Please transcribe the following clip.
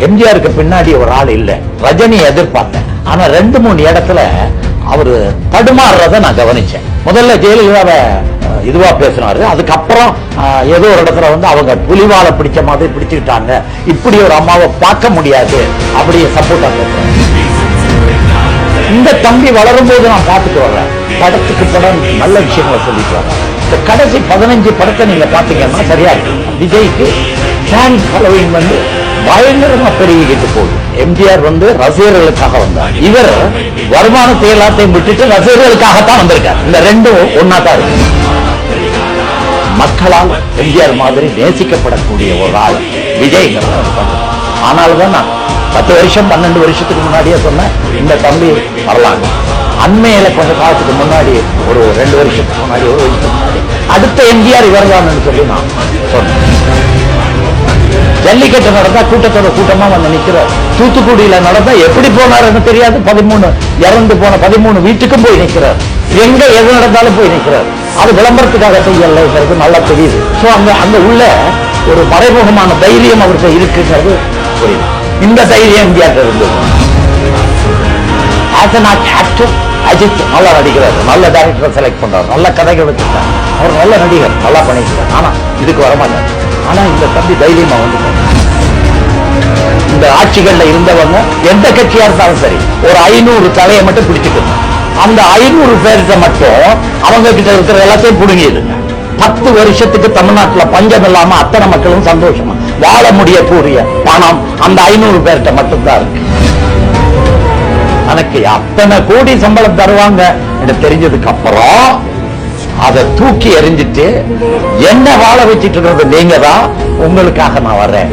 எம்ஜிஆருக்கு பின்னாடி ஒரு ஆள் இல்ல. ரஜினி எதிர்பார்த்தேன். ஆனா 2-3 இடத்துல அவரு தடுமாறுறத நான் கவனிச்சேன். முதல்ல ஜெயலலிதாவை இதுவா பேசினாரு. அதுக்கப்புறம் ஏதோ ஒரு இடத்துல அவங்க புலிவாலை பிடிச்ச மாதிரி பிடிச்சுக்கிட்டாங்க. இப்படி ஒரு அம்மாவை பார்க்க முடியாது அப்படி சப்போர்ட்டா பேசுறேன். இந்த தம்பி வளரும் போது நான் பார்த்துட்டு வர்றேன். படத்துக்கு படம் நல்ல விஷயங்களை சொல்லிட்டு வரேன். இந்த கடைசி 15 படத்தை நீங்க பாத்தீங்கன்னா சரியா இருக்கு. விஜய்க்கு ஃபேன் ஃபாலோவிங் பயங்கரமா பெருகிட்டு போகுது. எம்ஜிஆர் ரசிகர்களுக்காக வந்தார். இவர் வருமானத்தை எல்லாத்தையும் விட்டுட்டு ரசிகர்களுக்காகத்தான் வந்திருக்கார். இந்த ரெண்டும் ஒன்னா தான் இருக்கு. மக்களால் எம்ஜிஆர் மாதிரி நேசிக்கப்படக்கூடிய ஒரு ஆள் விஜய். ஆனால்தான் நான் 10 வருஷம் 12 வருஷத்துக்கு முன்னாடியே சொன்னேன் இந்த தம்பி வரலாங்க. அண்மையில கொஞ்ச காலத்துக்கு முன்னாடி ஒரு 2 வருஷத்துக்கு முன்னாடி, ஒரு வருஷத்துக்கு முன்னாடி அடுத்த எம்ஜிஆர் இவர்தான் சொல்லி நான் சொன்னேன். ஜல்லிக்கட்டு நடந்தா கூட்டத்தோட கூட்டமா நிக்கிறார். தூத்துக்குடியில நடந்தா எப்படி போனாருன்னு தெரியாது. 13 இறந்து போன 13 வீட்டுக்கும் போய் நிற்கிறார். எங்க எது நடந்தாலும் போய் நிற்கிறார். அது விளம்பரத்துக்காக செய்யலைங்கிறது நல்லா தெரியுது. அங்க உள்ள ஒரு மறைமுகமான தைரியம் அவருக்கு இருக்குங்கிறது புரியுது. இந்த தைரியம் எம்ஜிஆர் இருந்தது. அஜித் நல்லா நடிக்கிறார், நல்ல டைரக்டர் செலக்ட் பண்றாரு, நல்ல கதைகள் வச்சிருக்காரு, அவர் நல்ல நடிகர், நல்லா பண்ணிக்கிறார். ஆனா இதுக்கு வரமாட்டார். ஆனா இந்த தம்பி தைரியமா இந்த ஆட்சிகள்ல இருந்தவங்க எந்த கட்சியா இருந்தாலும் சரி ஒரு 500 தலையை மட்டும் பிடிச்சுக்கணும். அந்த 500 பேர்கிட்ட மட்டும் அவங்க கிட்ட இருக்கிற எல்லாத்தையும் புடுங்கியது. 10 வருஷத்துக்கு தமிழ்நாட்டுல பஞ்சம் இல்லாம அத்தனை மக்களும் சந்தோஷமா வாழ முடியக்கூடிய பணம் அந்த 500 பேர்கிட்ட மட்டும்தான் இருக்கு. எனக்கு அத்தனை கோடி சம்பளம் தருவாங்க என்று தெரிஞ்சதுக்கு அப்புறம் அதை தூக்கி எறிஞ்சிட்டு என்ன வாழ வச்சிட்டு இருக்கிறது நீங்க தான், உங்களுக்காக நான் வர்றேன்.